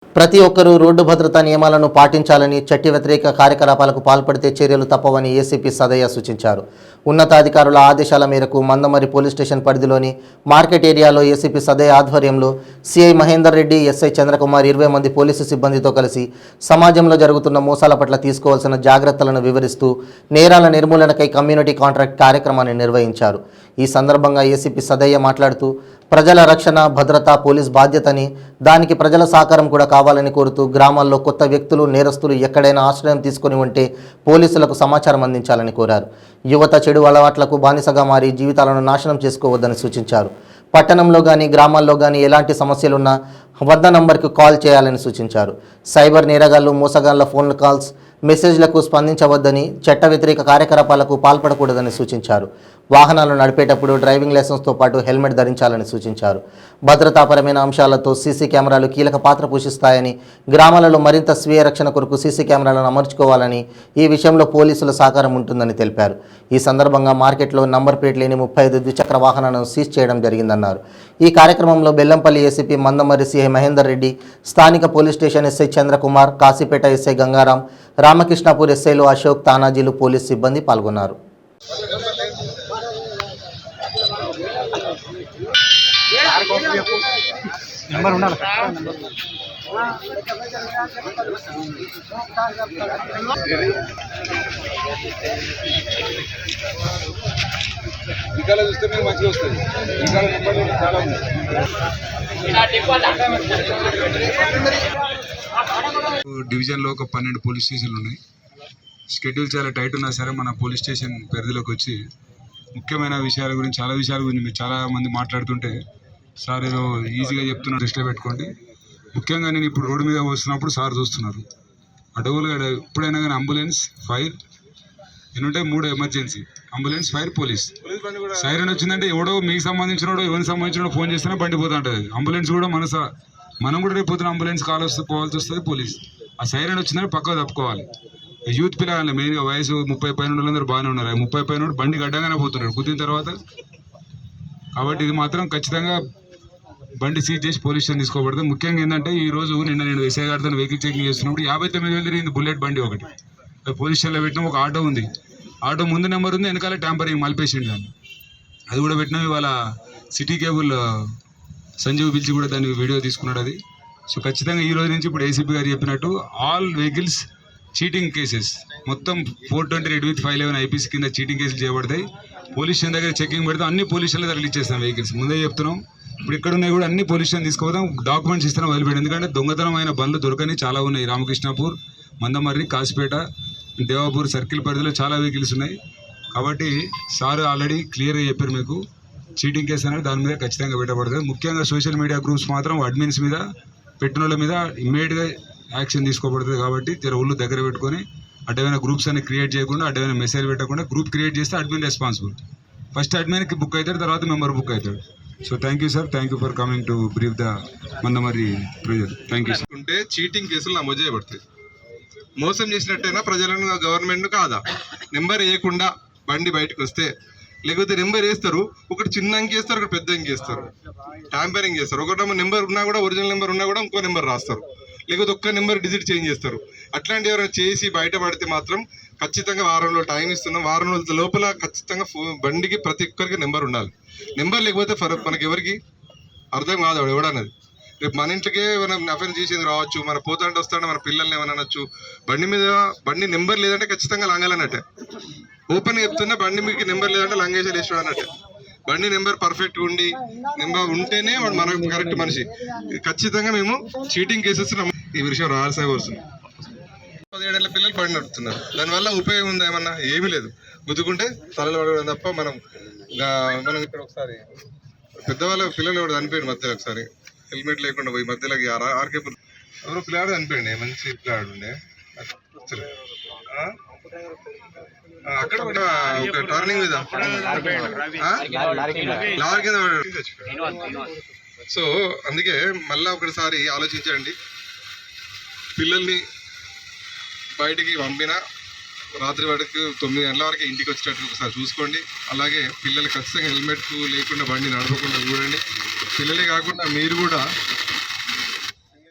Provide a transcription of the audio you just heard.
ప్రతి ఒక్కరూ రోడ్డు భద్రతా నియమాలను పాటించాలని, చట్ట వ్యతిరేక కార్యకలాపాలకు పాల్పడితే చర్యలు తప్పవని ఏసీపీ సదయ్య సూచించారు. ఉన్నతాధికారుల ఆదేశాల మేరకు మందమర్రి పోలీస్ స్టేషన్ పరిధిలోని మార్కెట్ ఏరియాలో ఏసీపీ సదయ్య ఆధ్వర్యంలో సిఐ మహేందర్ రెడ్డి, ఎస్ఐ చంద్రకుమార్ 20 మంది పోలీసు సిబ్బందితో కలిసి సమాజంలో జరుగుతున్న మోసాల పట్ల తీసుకోవాల్సిన జాగ్రత్తలను వివరిస్తూ నేరాల నిర్మూలనకై కమ్యూనిటీ కాంట్రాక్ట్ కార్యక్రమాన్ని నిర్వహించారు. ఈ సందర్భంగా ఏసీపీ సదయ్య మాట్లాడుతూ ప్రజల రక్షణ, భద్రత పోలీస్ బాధ్యతని, దానికి ప్రజల సహకారం కూడా కావాలని కోరుతూ గ్రామాల్లో కొత్త వ్యక్తులు, నేరస్తులు ఎక్కడైనా ఆశ్రయం తీసుకొని ఉంటే పోలీసులకు సమాచారం అందించాలని కోరారు. యువత చెడు అలవాట్లకు బానిసగా మారి జీవితాలను నాశనం చేసుకోవద్దని సూచించారు. పట్టణంలో కానీ గ్రామాల్లో కానీ ఎలాంటి సమస్యలున్నా 100 నంబర్కు కాల్ చేయాలని సూచించారు. సైబర్ నేరగాళ్లు, మోసగాళ్ల ఫోన్ కాల్స్, మెసేజ్లకు స్పందించవద్దని, చట్ట వ్యతిరేక కార్యకలాపాలకు పాల్పడకూడదని సూచించారు. వాహనాలు నడిపేటప్పుడు డ్రైవింగ్ లైసెన్స్తో పాటు హెల్మెట్ ధరించాలని సూచించారు. భద్రతాపరమైన అంశాలతో సీసీ కెమెరాలు కీలక పాత్ర పోషిస్తాయని, గ్రామాలలో మరింత స్వీయ రక్షణ కొరకు సీసీ కెమెరాలను అమర్చుకోవాలని, ఈ విషయంలో పోలీసుల సహకారం ఉంటుందని తెలిపారు. ఈ సందర్భంగా మార్కెట్లో నంబర్ ప్లేట్ లేని 35 ద్విచక్ర వాహనాలను సీజ్ చేయడం జరిగిందన్నారు. ఈ కార్యక్రమంలో బెల్లంపల్లి ఏసీపీ మందమర్రి సిఐ మహేందర్ రెడ్డి, స్థానిక police station SI Chandrakumar, Kasipet SI Gangaram, Ramakrishnapur ఎస్ఐలు అశోక్, తానాజీలు, పోలీస్ సిబ్బంది పాల్గొన్నారు. ఇంకా చూస్తే మీరు మంచిగా వస్తుంది. ఇంకా చాలా ఉంది. డివిజన్లో ఒక 12 పోలీస్ స్టేషన్లు ఉన్నాయి. షెడ్యూల్ చాలా టైట్ ఉన్నా సరే మన పోలీస్ స్టేషన్ పరిధిలోకి వచ్చి ముఖ్యమైన విషయాల గురించి, చాలా విషయాల గురించి మీరు చాలామంది మాట్లాడుతుంటే సార్ ఏదో ఈజీగా చెప్తున్నారు, దృష్టిలో పెట్టుకోండి. ముఖ్యంగా నేను ఇప్పుడు రోడ్డు మీద వస్తున్నప్పుడు సార్ చూస్తున్నారు, అడవులుగా ఎప్పుడైనా కానీ అంబులెన్స్, ఫైర్ ఏంటంటే 3 emergency: ambulance, fire, police. Siren వచ్చిందంటే ఎవడో మీకు సంబంధించినోడో ఎవరికి సంబంధించినో ఫోన్ చేస్తేనే బండి పోతూ ఉంటుంది. అంబులెన్స్ కూడా మనం కూడా రేపు పొద్దున అంబులెన్స్ కాల్ వస్తే పోవాల్సి వస్తుంది. పోలీస్ ఆ సైరన్ వచ్చిందంటే పక్కకు తప్పుకోవాలి. యూత్ పిల్లలు మెయిన్గా వయసు 30 పైన వాళ్ళందరూ బాగానే ఉన్నారు. 30 పైన బండి గడ్డంగానే పోతున్నాడు కుదిన తర్వాత. కాబట్టి ఇది మాత్రం ఖచ్చితంగా బండి సీజ్ చేసి పోలీస్ స్టేషన్ తీసుకోబడుతుంది. ముఖ్యంగా ఏంటంటే నిన్న నేను ఎస్ఐ గారితో వెహికల్ చెకింగ్ చేస్తున్నప్పుడు 59,000 తిరిగింది బుల్లెట్ బండి ఒకటి. పోలీస్ స్టేషన్లో పెట్టినాం. ఒక ఆటో ఉంది, ఆటో ముందు నెంబర్ ఉంది, వెనకాల ట్యాంపరింగ్ మలిపేసిండు దాన్ని. అది కూడా పెట్టినాం. ఇవాళ సిటీ కేబుల్ సంజీవ్ పిలిచి కూడా దాన్ని వీడియో తీసుకున్నాడు అది. సో ఖచ్చితంగా ఈ రోజు నుంచి ఇప్పుడు ఏసీపీ గారు చెప్పినట్టు ఆల్ వెహికల్స్ చీటింగ్ కేసెస్ మొత్తం 428/511 ఐపీసీ కింద చీటింగ్ కేసులు చేయబడతాయి. పోలీస్ స్టేషన్ దగ్గర చెకింగ్ పెడతాం. అన్ని పోలీస్ స్టేషన్లో రిలీజ్ చేస్తాం వెహికల్స్. ముందే చెప్తున్నాం. ఇప్పుడు ఇక్కడ ఉన్నాయి కూడా అన్ని పోలీస్ స్టేషన్ తీసుకుపోతాం. డాక్యుమెంట్స్ ఇస్తాం వదిలిపెట్టి. ఎందుకంటే దొంగతనమైన బండ్లు దొరకని చాలా ఉన్నాయి. రామకృష్ణాపూర్, మందమర్రి, కాశీపేట, దేవాపూర్ సర్కిల్ పరిధిలో చాలా వెహికల్స్ ఉన్నాయి. కాబట్టి సార్ ఆల్రెడీ క్లియర్గా చెప్పారు మీకు, చీటింగ్ కేసు అనేది దాని మీద ఖచ్చితంగా పెట్టబడుతుంది. ముఖ్యంగా సోషల్ మీడియా గ్రూప్స్ మాత్రం అడ్మిన్స్ మీద, పెట్టిన వాళ్ళ మీద ఇమ్మీడియట్గా యాక్షన్ తీసుకోబడుతుంది. కాబట్టి ఒళ్ళు దగ్గర పెట్టుకొని అడ్డమైన గ్రూప్స్ అన్ని క్రియేట్ చేయకుండా, అడ్డమైన మెసేజ్ పెట్టకుండా గ్రూప్ క్రియేట్ చేస్తే అడ్మిన్ రెస్పాన్సిబుల్. ఫస్ట్ అడ్మిన్కి బుక్ అవుతాడు, తర్వాత మెంబర్ బుక్ అవుతాడు. So thank you sir, thank you for coming to brief the Mandamarri ప్రజలు. Thank you sir. ఉంటే చీటింగ్ కేసులు నమోదు చేయబడతాయి. మోసం చేసినట్టయినా ప్రజలను, గవర్నమెంట్ కాదా. నెంబర్ వేయకుండా బండి బయటకు వస్తే, లేకపోతే నెంబర్ వేస్తారు, ఒకటి చిన్న అంకి వేస్తారు, ఒకటి పెద్ద అంకి వేస్తారు, ట్యాంపరింగ్ చేస్తారు. ఒకటి నెంబర్ ఉన్నా కూడా, ఒరిజినల్ నెంబర్ ఉన్నా కూడా ఇంకో నెంబర్ రాస్తారు, లేకపోతే ఒక్క నెంబర్ డిజిట్ చేంజ్ చేస్తారు. అట్లాంటివి ఎవరైనా చేసి బయటపడితే మాత్రం ఖచ్చితంగా వారంలో టైం ఇస్తున్నాం. వారం రోజుల లోపల ఖచ్చితంగా బండికి ప్రతి ఒక్కరికి నెంబర్ ఉండాలి. నెంబర్ లేకపోతే మనకి ఎవరికి అర్థం కాదు ఎవడన్నది. రేపు మన ఇంట్లోకే మనం అఫెన్స్ చేసేది రావచ్చు, మన పోతాంటే వస్తాంటే మన పిల్లల్ని ఏమైనా అనొచ్చు. బండి నెంబర్ లేదంటే ఖచ్చితంగా లంగాలన్నట్టే. ఓపెన్ చెప్తున్నా, బండి మీకు నెంబర్ లేదంటే లంగేజర్ వేసాడు అన్నట్టే. బండి నెంబర్ పర్ఫెక్ట్గా ఉండి నెంబర్ ఉంటేనే వాడు మనకు కరెక్ట్ మనిషి. ఖచ్చితంగా మేము చీటింగ్ కేసెస్ ఈ విషయం రావాల్సిన వస్తుంది. 17 ఏళ్ల పిల్లలు బండి నడుపుతున్నారు. దానివల్ల ఉపయోగం ఉందా? ఏమన్నా ఏమీ లేదు. గుద్దుకుంటే తలలు పడడం తప్ప. మనం ఇక్కడ ఒకసారి పెద్దవాళ్ళ పిల్లలు ఎవరు చనిపోయాడు మధ్యలో, ఒకసారి హెల్మెట్ లేకుండా పోయి మధ్యలోకి ఆర్కే ఎవరో పిల్లాడు చనిపోయింది. మంచి పిల్లాడు ఉండే అక్కడ ఒక టర్నింగ్ మీద లారీ కింద చచ్చిపోయాడు. సో అందుకే మళ్ళీ ఒకసారి ఆలోచించండి. పిల్లల్ని బయటికి పంపిన రాత్రి వరకు 9 గంటల వరకు ఇంటికి వచ్చేటట్టు ఒకసారి చూసుకోండి. అలాగే పిల్లలు ఖచ్చితంగా హెల్మెట్ లేకుండా బండి నడపకుండా చూడండి. పిల్లలే కాకుండా మీరు కూడా